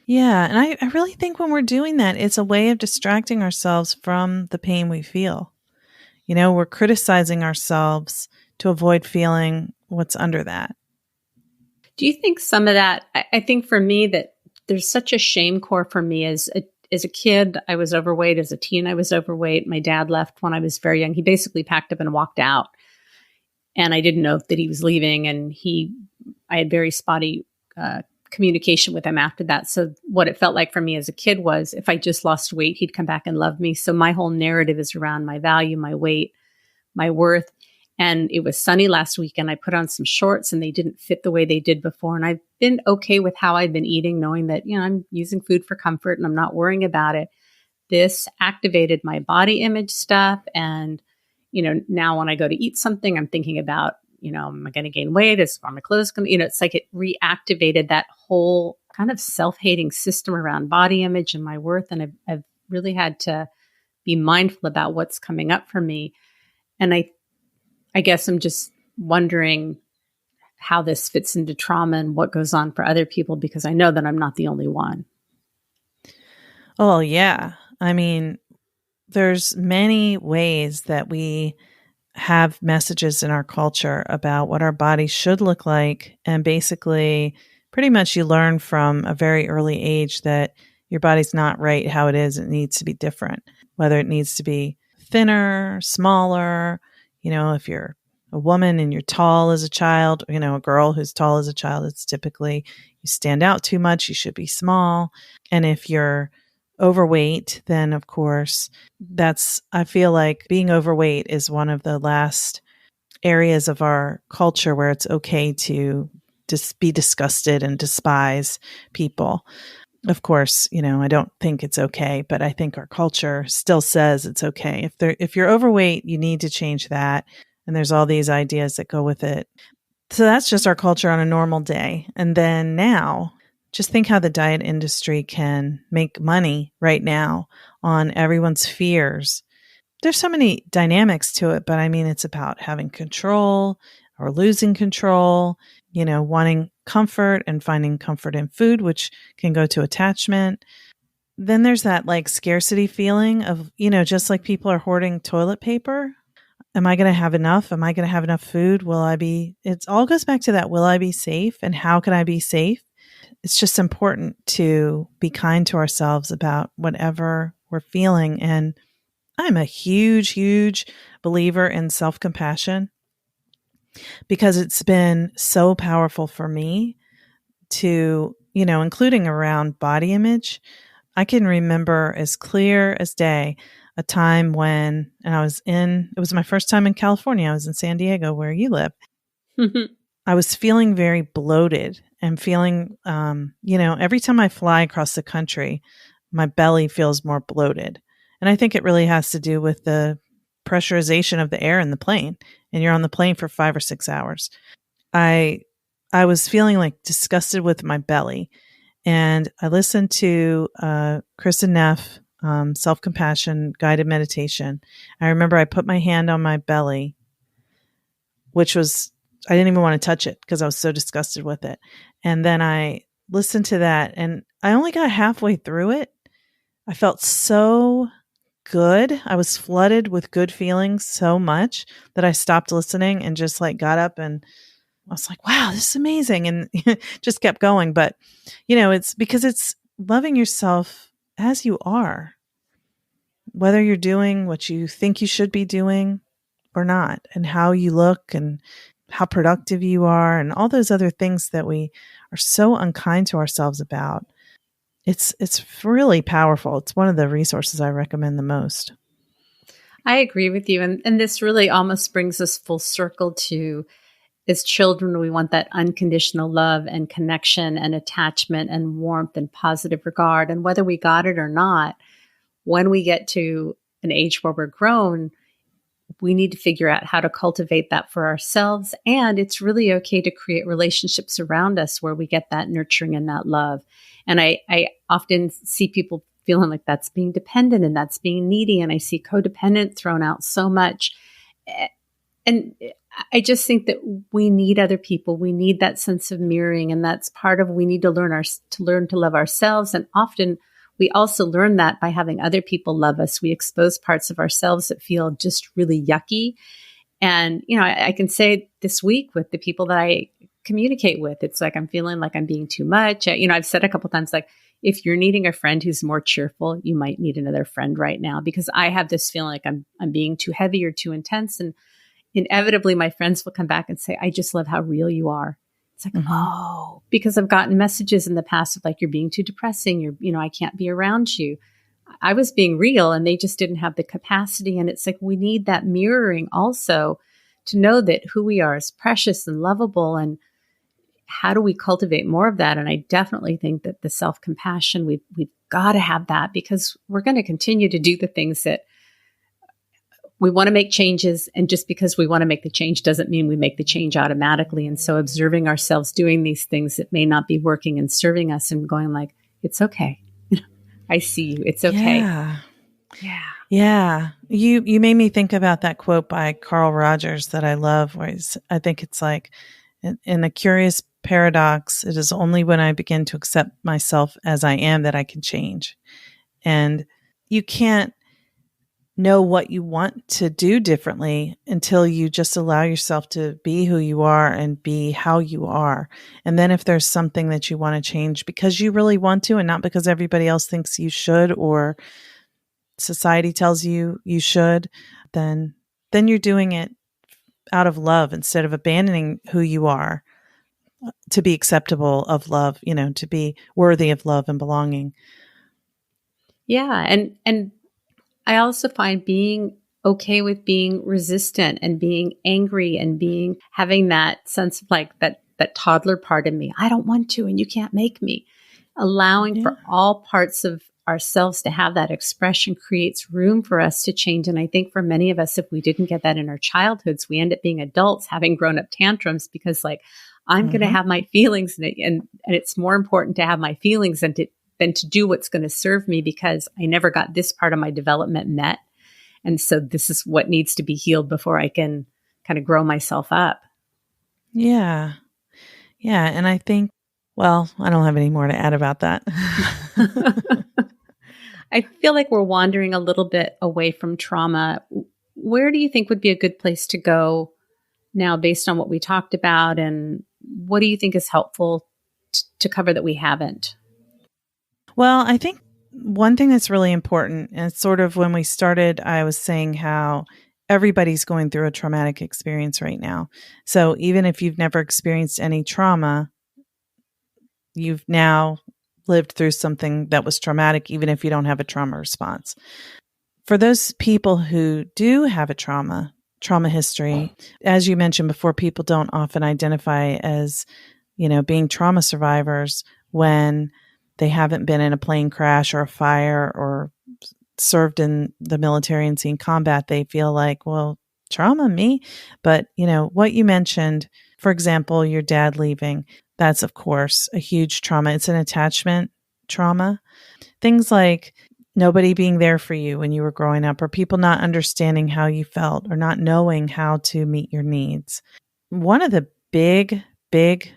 Yeah. And I really think when we're doing that, it's a way of distracting ourselves from the pain we feel. We're criticizing ourselves to avoid feeling what's under that. Do you think some of that, I think for me that there's such a shame core for me as a kid, I was overweight. As a teen, I was overweight. My dad left when I was very young. He basically packed up and walked out. And I didn't know that he was leaving. And I had very spotty communication with him after that. So what it felt like for me as a kid was if I just lost weight, he'd come back and love me. So my whole narrative is around my value, my weight, my worth. And it was sunny last week and I put on some shorts and they didn't fit the way they did before. And I've been okay with how I've been eating, knowing that, I'm using food for comfort and I'm not worrying about it. This activated my body image stuff and, now when I go to eat something, I'm thinking about, am I going to gain weight? Are my clothes going to, it's like it reactivated that whole kind of self-hating system around body image and my worth. And I've really had to be mindful about what's coming up for me. And I guess I'm just wondering how this fits into trauma and what goes on for other people, because I know that I'm not the only one. Oh, yeah. I mean, there's many ways that we have messages in our culture about what our bodies should look like. And basically, pretty much you learn from a very early age that your body's not right how it is. It needs to be different, whether it needs to be thinner, smaller. If you're a woman and you're tall as a child, a girl who's tall as a child, it's typically you stand out too much, you should be small. And if you're overweight, then of course, I feel like being overweight is one of the last areas of our culture where it's okay to just be disgusted and despise people. Of course, I don't think it's okay, but I think our culture still says it's okay. If you're overweight, you need to change that. And there's all these ideas that go with it. So that's just our culture on a normal day. And then now, just think how the diet industry can make money right now on everyone's fears. There's so many dynamics to it, but I mean, it's about having control or losing control, wanting comfort and finding comfort in food, which can go to attachment. Then there's that like scarcity feeling of, just like people are hoarding toilet paper. Am I going to have enough? Am I going to have enough food? It all goes back to that. Will I be safe? And how can I be safe? It's just important to be kind to ourselves about whatever we're feeling. And I'm a huge, huge believer in self-compassion because it's been so powerful for me to, including around body image. I can remember as clear as day a time when it was my first time in California. I was in San Diego, where you live. I was feeling very bloated and feeling, every time I fly across the country, my belly feels more bloated. And I think it really has to do with the pressurization of the air in the plane. And you're on the plane for 5 or 6 hours. I was feeling like disgusted with my belly. And I listened to Kristen Neff, self-compassion guided meditation. I remember I put my hand on my belly, which was, I didn't even want to touch it because I was so disgusted with it. And then I listened to that and I only got halfway through it. I felt so good. I was flooded with good feelings so much that I stopped listening and just like got up and I was like, wow, this is amazing. And just kept going. But, it's because it's loving yourself as you are, whether you're doing what you think you should be doing or not, and how you look and how productive you are and all those other things that we are so unkind to ourselves about. It's really powerful. It's one of the resources I recommend the most. I agree with you. And this really almost brings us full circle to, as children, we want that unconditional love and connection and attachment and warmth and positive regard. And whether we got it or not, when we get to an age where we're grown, we need to figure out how to cultivate that for ourselves. And it's really okay to create relationships around us where we get that nurturing and that love. And I often see people feeling like that's being dependent and that's being needy. And I see codependent thrown out so much. And I just think that we need other people. We need that sense of mirroring. And that's part of, we need to learn to love ourselves. And often we also learn that by having other people love us. We expose parts of ourselves that feel just really yucky. And, I can say this week with the people that I communicate with, it's like I'm feeling like I'm being too much. I've said a couple of times, like, if you're needing a friend who's more cheerful, you might need another friend right now, because I have this feeling like I'm being too heavy or too intense. And inevitably my friends will come back and say, I just love how real you are. It's like, oh, because I've gotten messages in the past of like, you're being too depressing. I can't be around you. I was being real and they just didn't have the capacity. And it's like, we need that mirroring also to know that who we are is precious and lovable. And how do we cultivate more of that? And I definitely think that the self-compassion, we've got to have that, because we're going to continue to do the things that we want to make changes. And just because we want to make the change doesn't mean we make the change automatically. And so observing ourselves doing these things that may not be working and serving us and going like, it's okay. I see you. It's okay. Yeah. Yeah. Yeah. You made me think about that quote by Carl Rogers that I love, where I think it's like, in a curious paradox, it is only when I begin to accept myself as I am that I can change. And you can't know what you want to do differently until you just allow yourself to be who you are and be how you are. And then if there's something that you want to change because you really want to and not because everybody else thinks you should or society tells you you should, then you're doing it out of love instead of abandoning who you are to be acceptable of love, to be worthy of love and belonging. Yeah. And I also find being okay with being resistant and being angry and having that sense of like that toddler part in me. I don't want to, and you can't make me. Allowing for all parts of ourselves to have that expression creates room for us to change. And I think for many of us, if we didn't get that in our childhoods, we end up being adults having grown up tantrums because like, I'm going to have my feelings and it's more important to have my feelings than to do what's going to serve me because I never got this part of my development met. And so this is what needs to be healed before I can kind of grow myself up. Yeah. Yeah. And I think, well, I don't have any more to add about that. I feel like we're wandering a little bit away from trauma. Where do you think would be a good place to go now based on what we talked about? And what do you think is helpful to cover that we haven't? Well, I think one thing that's really important, and it's sort of when we started, I was saying how everybody's going through a traumatic experience right now. So even if you've never experienced any trauma, you've now lived through something that was traumatic, even if you don't have a trauma response. For those people who do have a trauma history, as you mentioned before, people don't often identify as, being trauma survivors when they haven't been in a plane crash or a fire or served in the military and seen combat. They feel like, well, trauma, me? But, what you mentioned, for example, your dad leaving, that's, of course, a huge trauma. It's an attachment trauma. Things like nobody being there for you when you were growing up, or people not understanding how you felt or not knowing how to meet your needs. One of the big, big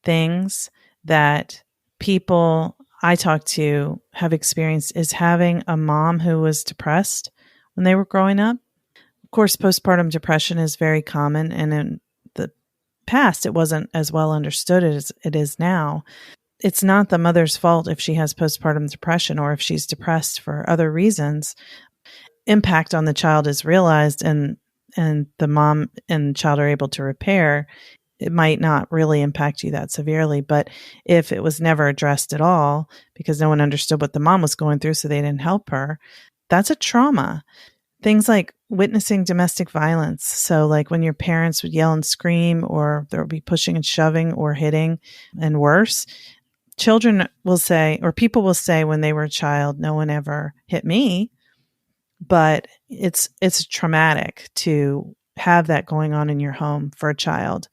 things that people I talk to have experienced is having a mom who was depressed when they were growing up. Of course, postpartum depression is very common, and in the past, it wasn't as well understood as it is now. It's not the mother's fault if she has postpartum depression or if she's depressed for other reasons. Impact on the child is realized, and the mom and child are able to repair. It might not really impact you that severely, but if it was never addressed at all because no one understood what the mom was going through, so they didn't help her, that's a trauma. Things like witnessing domestic violence. So like when your parents would yell and scream, or there would be pushing and shoving or hitting, and worse, children will say, or people will say when they were a child, no one ever hit me, but it's traumatic to have that going on in your home for a child.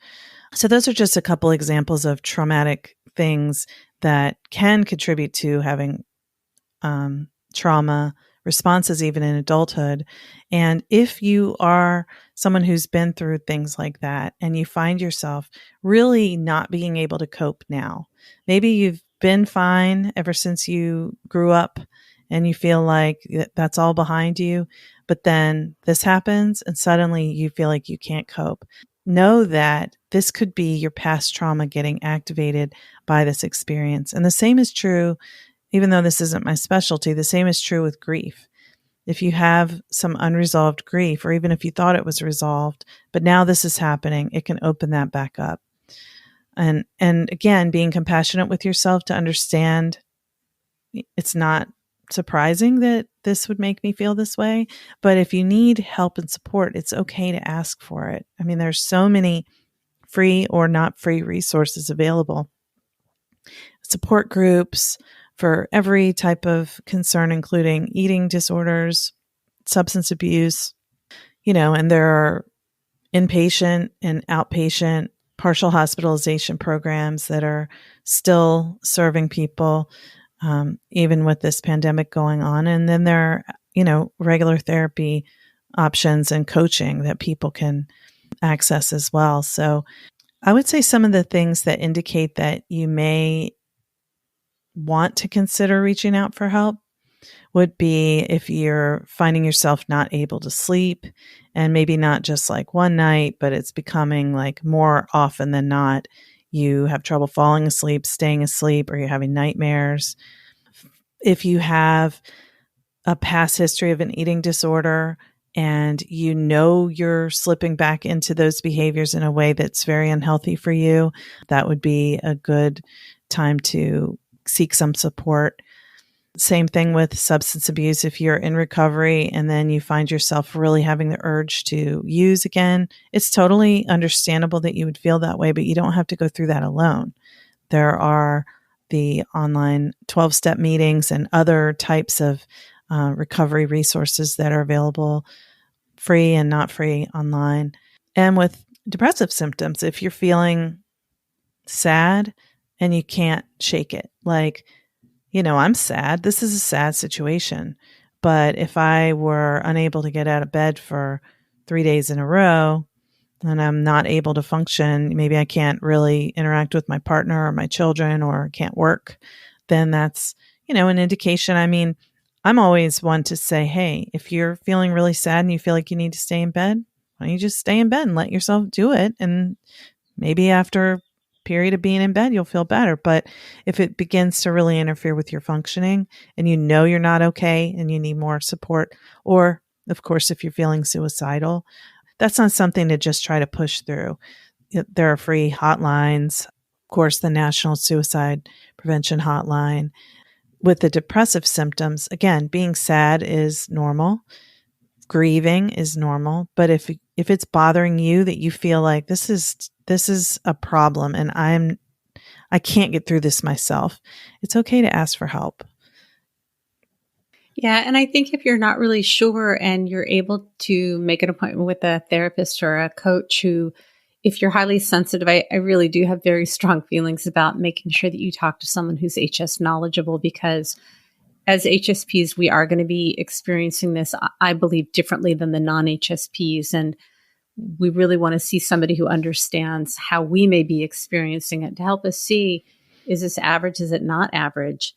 So those are just a couple examples of traumatic things that can contribute to having trauma responses even in adulthood. And if you are someone who's been through things like that and you find yourself really not being able to cope now, maybe you've been fine ever since you grew up and you feel like that's all behind you, but then this happens and suddenly you feel like you can't cope. Know that this could be your past trauma getting activated by this experience. And the same is true, even though this isn't my specialty, the same is true with grief. If you have some unresolved grief, or even if you thought it was resolved, but now this is happening, it can open that back up. And again, being compassionate with yourself to understand it's not surprising that this would make me feel this way, but if you need help and support, it's okay to ask for it. I mean, there's so many free or not free resources available. Support groups for every type of concern, including eating disorders, substance abuse, And there are inpatient and outpatient partial hospitalization programs that are still serving people, even with this pandemic going on. And then there are, regular therapy options and coaching that people can access as well. So I would say some of the things that indicate that you may want to consider reaching out for help would be if you're finding yourself not able to sleep, and maybe not just like one night, but it's becoming like more often than not. You have trouble falling asleep, staying asleep, or you're having nightmares. If you have a past history of an eating disorder and you're slipping back into those behaviors in a way that's very unhealthy for you, that would be a good time to seek some support. Same thing with substance abuse. If you're in recovery and then you find yourself really having the urge to use again, it's totally understandable that you would feel that way, but you don't have to go through that alone. There are the online 12-step meetings and other types of recovery resources that are available, free and not free, online. And with depressive symptoms, if you're feeling sad and you can't shake it, like, I'm sad. This is a sad situation. But if I were unable to get out of bed for 3 days in a row and I'm not able to function, maybe I can't really interact with my partner or my children or can't work, then that's, an indication. I mean, I'm always one to say, hey, if you're feeling really sad and you feel like you need to stay in bed, why don't you just stay in bed and let yourself do it? And maybe after period of being in bed, you'll feel better. But if it begins to really interfere with your functioning and you're not okay and you need more support, or of course, if you're feeling suicidal, that's not something to just try to push through. There are free hotlines, of course, the National Suicide Prevention Hotline. With the depressive symptoms, again, being sad is normal. Grieving is normal. But if it's bothering you, that you feel like this is a problem and I can't get through this myself, it's okay to ask for help. Yeah. And I think if you're not really sure and you're able to make an appointment with a therapist or a coach who, if you're highly sensitive, I really do have very strong feelings about making sure that you talk to someone who's HS knowledgeable, because as HSPs, we are going to be experiencing this, I believe, differently than the non-HSPs. And we really want to see somebody who understands how we may be experiencing it to help us see, is this average? Is it not average?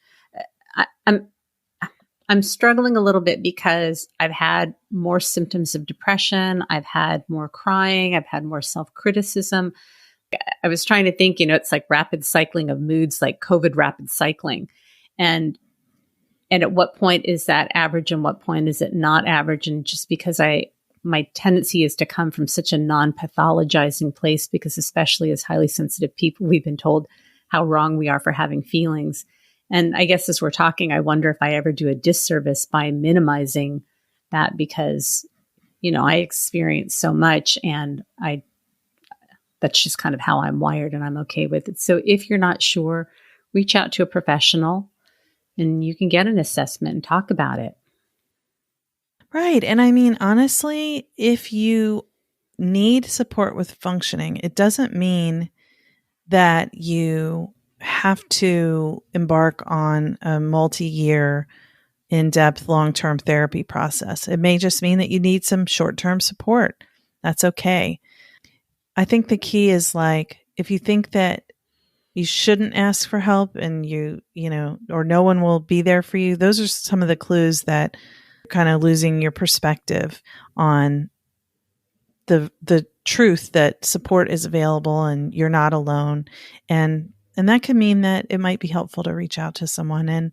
I'm struggling a little bit because I've had more symptoms of depression. I've had more crying. I've had more self-criticism. I was trying to think, it's like rapid cycling of moods, like COVID rapid cycling. And at what point is that average and what point is it not average? And just because my tendency is to come from such a non-pathologizing place, because especially as highly sensitive people, we've been told how wrong we are for having feelings. And I guess as we're talking, I wonder if I ever do a disservice by minimizing that, because, I experience so much and that's just kind of how I'm wired and I'm okay with it. So if you're not sure, reach out to a professional and you can get an assessment and talk about it. Right. And I mean, honestly, if you need support with functioning, it doesn't mean that you have to embark on a multi-year, in-depth, long-term therapy process. It may just mean that you need some short-term support. That's okay. I think the key is, like, if you think that you shouldn't ask for help and or no one will be there for you, those are some of the clues that you're kind of losing your perspective on the truth that support is available and you're not alone. And that can mean that it might be helpful to reach out to someone. And,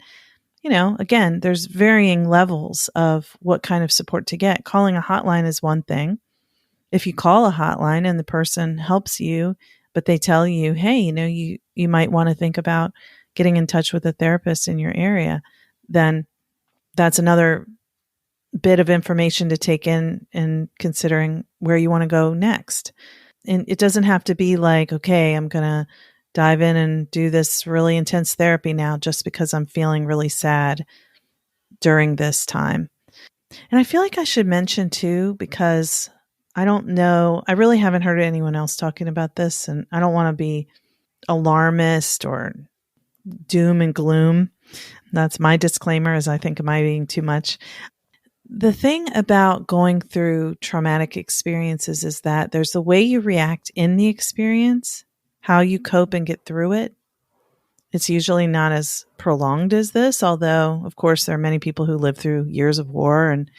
again, there's varying levels of what kind of support to get. Calling a hotline is one thing. If you call a hotline and the person helps you, but they tell you, hey, you might want to think about getting in touch with a therapist in your area, then that's another bit of information to take in considering where you want to go next. And it doesn't have to be like, okay, I'm going to dive in and do this really intense therapy now just because I'm feeling really sad during this time. And I feel like I should mention too, because I don't know, I really haven't heard anyone else talking about this, and I don't want to be alarmist or doom and gloom. That's my disclaimer, as I think am I being too much. The thing about going through traumatic experiences is that there's the way you react in the experience, how you cope and get through it. It's usually not as prolonged as this, although, of course, there are many people who live through years of war, and,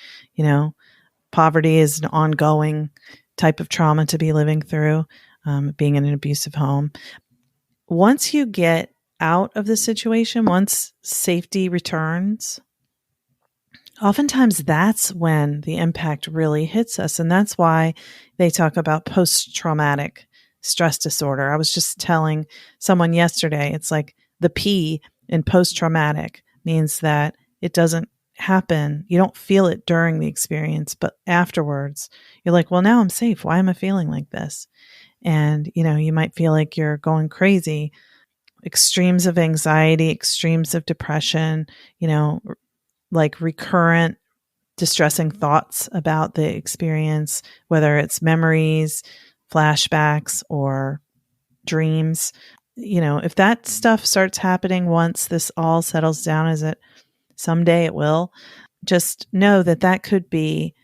poverty is an ongoing type of trauma to be living through, being in an abusive home. Once you get out of the situation, once safety returns, oftentimes that's when the impact really hits us. And that's why they talk about post-traumatic stress disorder. I was just telling someone yesterday, it's like the P in post-traumatic means that it doesn't happen. You don't feel it during the experience, but afterwards you're like, well, now I'm safe. Why am I feeling like this? And, you might feel like you're going crazy. Extremes of anxiety, extremes of depression, like recurrent distressing thoughts about the experience, whether it's memories, flashbacks, or dreams. If that stuff starts happening once this all settles down, as it someday it will, just know that that could be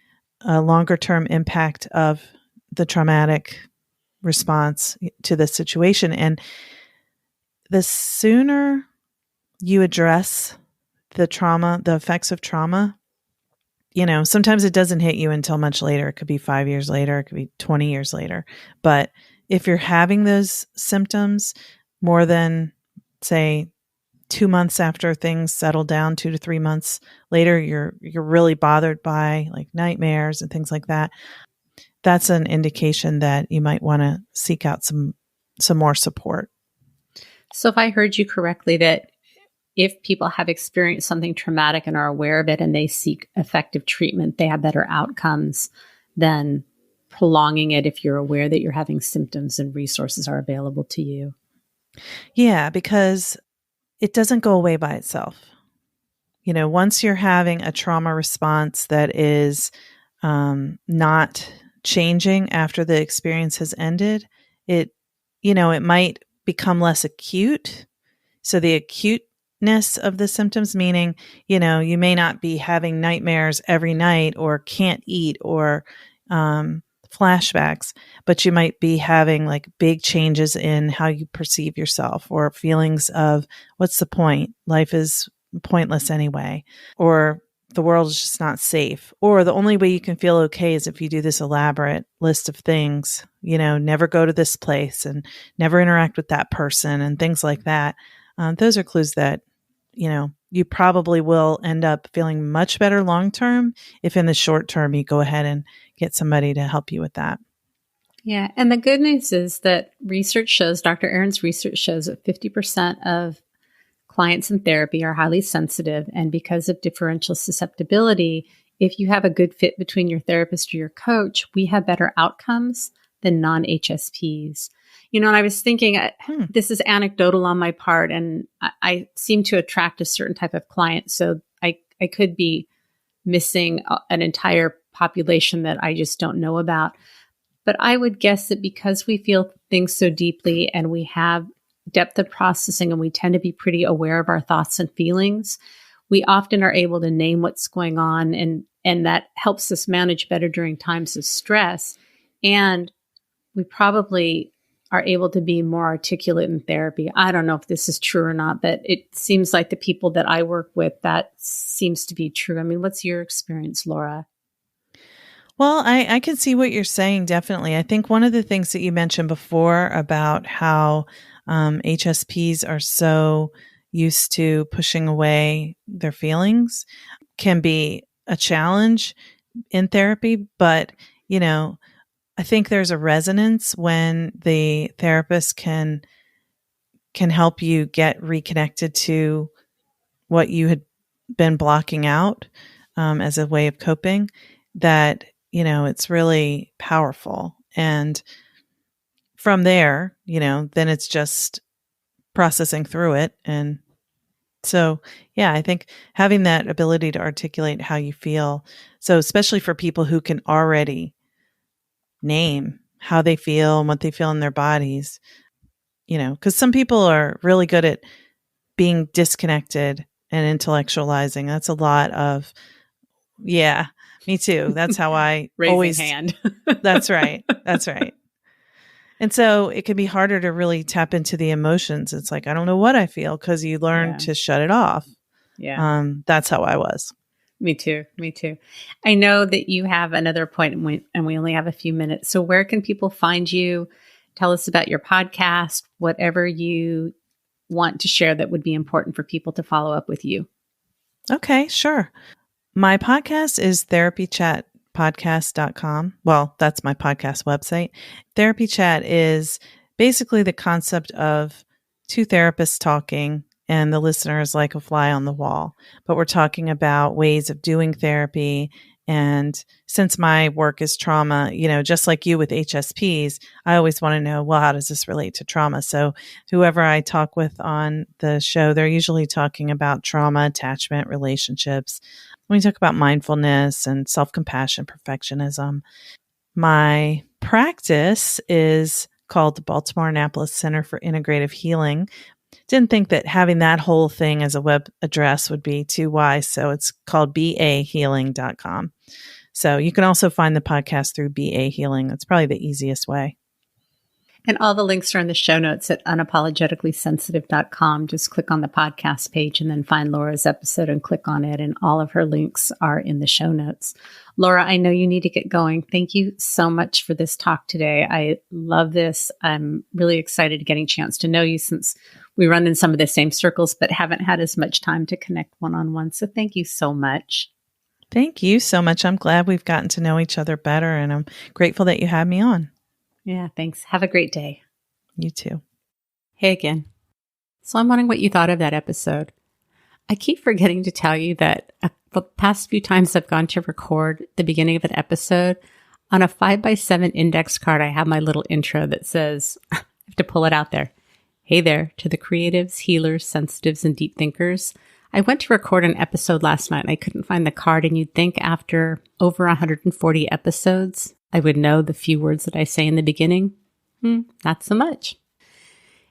a longer term impact of the traumatic response to the situation. And the sooner you address the trauma, the effects of trauma, sometimes it doesn't hit you until much later. It could be 5 years later. It could be 20 years later. But if you're having those symptoms more than, say, 2 months after things settle down, 2 to 3 months later, you're really bothered by like nightmares and things like that, that's an indication that you might want to seek out some more support. So if I heard you correctly, that if people have experienced something traumatic and are aware of it and they seek effective treatment, they have better outcomes than prolonging it if you're aware that you're having symptoms and resources are available to you. Yeah, because it doesn't go away by itself. Once you're having a trauma response that is not changing after the experience has ended, it might become less acute. So the acuteness of the symptoms, meaning, you may not be having nightmares every night or can't eat or flashbacks, but you might be having like big changes in how you perceive yourself, or feelings of what's the point? Life is pointless anyway, or the world is just not safe, or the only way you can feel okay is if you do this elaborate list of things, never go to this place and never interact with that person and things like that. Those are clues that, you probably will end up feeling much better long-term if in the short term you go ahead and get somebody to help you with that. Yeah. And the good news is that research shows, Dr. Aaron's research shows that 50% of clients in therapy are highly sensitive. And because of differential susceptibility, if you have a good fit between your therapist or your coach, we have better outcomes than non-HSPs. And I was thinking, this is anecdotal on my part, and I seem to attract a certain type of client. So I could be missing an entire population that I just don't know about. But I would guess that because we feel things so deeply and we have depth of processing and we tend to be pretty aware of our thoughts and feelings, we often are able to name what's going on, and that helps us manage better during times of stress. And we probably are able to be more articulate in therapy. I don't know if this is true or not, but it seems like the people that I work with, that seems to be true. I mean, what's your experience, Laura? Well, I can see what you're saying, definitely. I think one of the things that you mentioned before about how HSPs are so used to pushing away their feelings can be a challenge in therapy. But, I think there's a resonance when the therapist can help you get reconnected to what you had been blocking out as a way of coping, that, it's really powerful. And from there, then it's just processing through it and So, yeah, I think having that ability to articulate how you feel. So, especially for people who can already name how they feel and what they feel in their bodies, because some people are really good at being disconnected and intellectualizing. That's a lot of, yeah, me too. That's how I Raising hand. That's right. That's right. And so it can be harder to really tap into the emotions. It's like, I don't know what I feel because you learn to shut it off. Yeah. That's how I was. Me too. Me too. I know that you have another appointment and we only have a few minutes. So where can people find you? Tell us about your podcast, whatever you want to share that would be important for people to follow up with you. Okay, sure. My podcast is therapychatpodcast.com. Well, that's my podcast website. Therapy Chat is basically the concept of two therapists talking, and the listener is like a fly on the wall. But we're talking about ways of doing therapy. And since my work is trauma, just like you with HSPs, I always want to know, well, how does this relate to trauma? So whoever I talk with on the show, they're usually talking about trauma, attachment, relationships. We talk about mindfulness and self-compassion, perfectionism. My practice is called the Baltimore Annapolis Center for Integrative Healing. Didn't think that having that whole thing as a web address would be too wise, so it's called bahealing.com. So you can also find the podcast through BA Healing. That's probably the easiest way. And all the links are in the show notes at unapologeticallysensitive.com. Just click on the podcast page and then find Laura's episode and click on it. And all of her links are in the show notes. Laura, I know you need to get going. Thank you so much for this talk today. I love this. I'm really excited to getting a chance to know you since we run in some of the same circles, but haven't had as much time to connect one-on-one. So thank you so much. Thank you so much. I'm glad we've gotten to know each other better, and I'm grateful that you had me on. Yeah, thanks. Have a great day. You too. Hey again. So I'm wondering what you thought of that episode. I keep forgetting to tell you that the past few times I've gone to record the beginning of an episode, on a 5x7 index card, I have my little intro that says, I have to pull it out there. Hey there to the creatives, healers, sensitives, and deep thinkers. I went to record an episode last night and I couldn't find the card, and you'd think after over 140 episodes, I would know the few words that I say in the beginning. Not so much.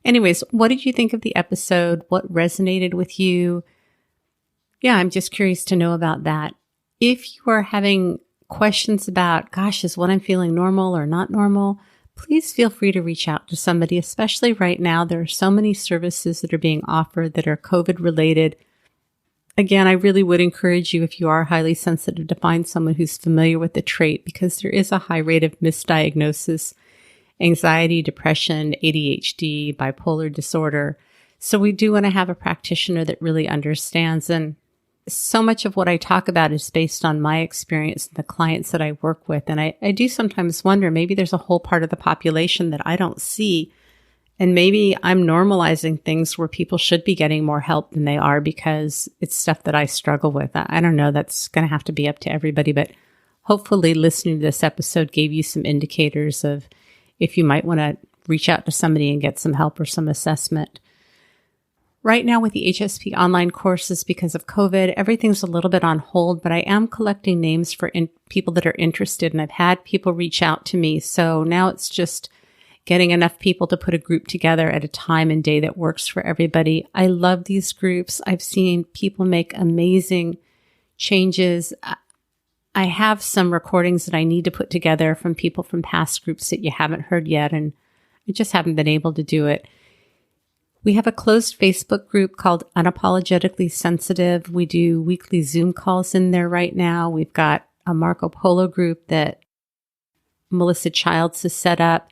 Anyways, what did you think of the episode? What resonated with you? Yeah, I'm just curious to know about that. If you are having questions about, gosh, is what I'm feeling normal or not normal, please feel free to reach out to somebody, especially right now. There are so many services that are being offered that are COVID related. Again, I really would encourage you, if you are highly sensitive, to find someone who's familiar with the trait, because there is a high rate of misdiagnosis, anxiety, depression, ADHD, bipolar disorder. So we do want to have a practitioner that really understands. And so much of what I talk about is based on my experience and the clients that I work with. And I do sometimes wonder, maybe there's a whole part of the population that I don't see. And maybe I'm normalizing things where people should be getting more help than they are because it's stuff that I struggle with. I don't know. That's going to have to be up to everybody. But hopefully listening to this episode gave you some indicators of if you might want to reach out to somebody and get some help or some assessment. Right now with the HSP online courses, because of COVID, everything's a little bit on hold, but I am collecting names for people that are interested. And I've had people reach out to me. So now it's just getting enough people to put a group together at a time and day that works for everybody. I love these groups. I've seen people make amazing changes. I have some recordings that I need to put together from people from past groups that you haven't heard yet, and I just haven't been able to do it. We have a closed Facebook group called Unapologetically Sensitive. We do weekly Zoom calls in there right now. We've got a Marco Polo group that Melissa Childs has set up.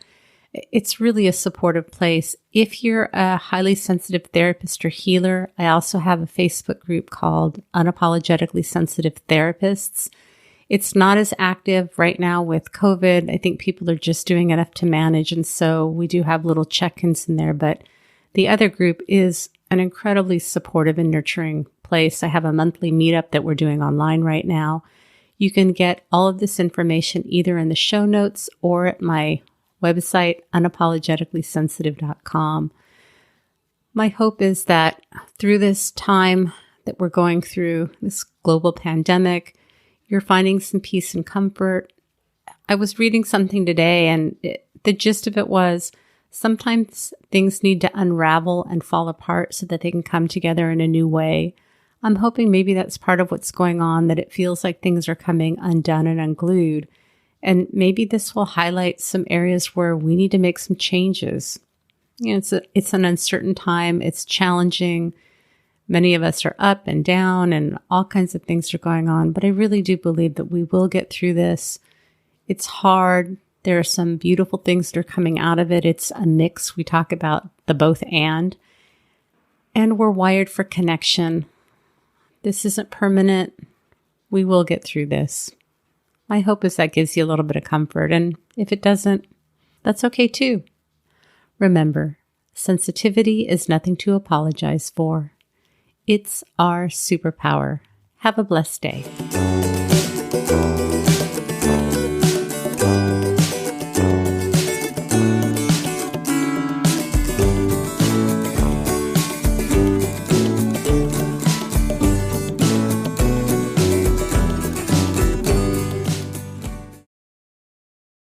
It's really a supportive place. If you're a highly sensitive therapist or healer, I also have a Facebook group called Unapologetically Sensitive Therapists. It's not as active right now with COVID. I think people are just doing enough to manage. And so we do have little check-ins in there. But the other group is an incredibly supportive and nurturing place. I have a monthly meetup that we're doing online right now. You can get all of this information either in the show notes or at my website, unapologeticallysensitive.com. My hope is that through this time that we're going through, this global pandemic, you're finding some peace and comfort. I was reading something today, and the gist of it was sometimes things need to unravel and fall apart so that they can come together in a new way. I'm hoping maybe that's part of what's going on, that it feels like things are coming undone and unglued. And maybe this will highlight some areas where we need to make some changes. You know, it's an uncertain time. It's challenging. Many of us are up and down and all kinds of things are going on. But I really do believe that we will get through this. It's hard. There are some beautiful things that are coming out of it. It's a mix. We talk about the both and we're wired for connection. This isn't permanent. We will get through this. My hope is that gives you a little bit of comfort. And if it doesn't, that's okay too. Remember, sensitivity is nothing to apologize for. It's our superpower. Have a blessed day.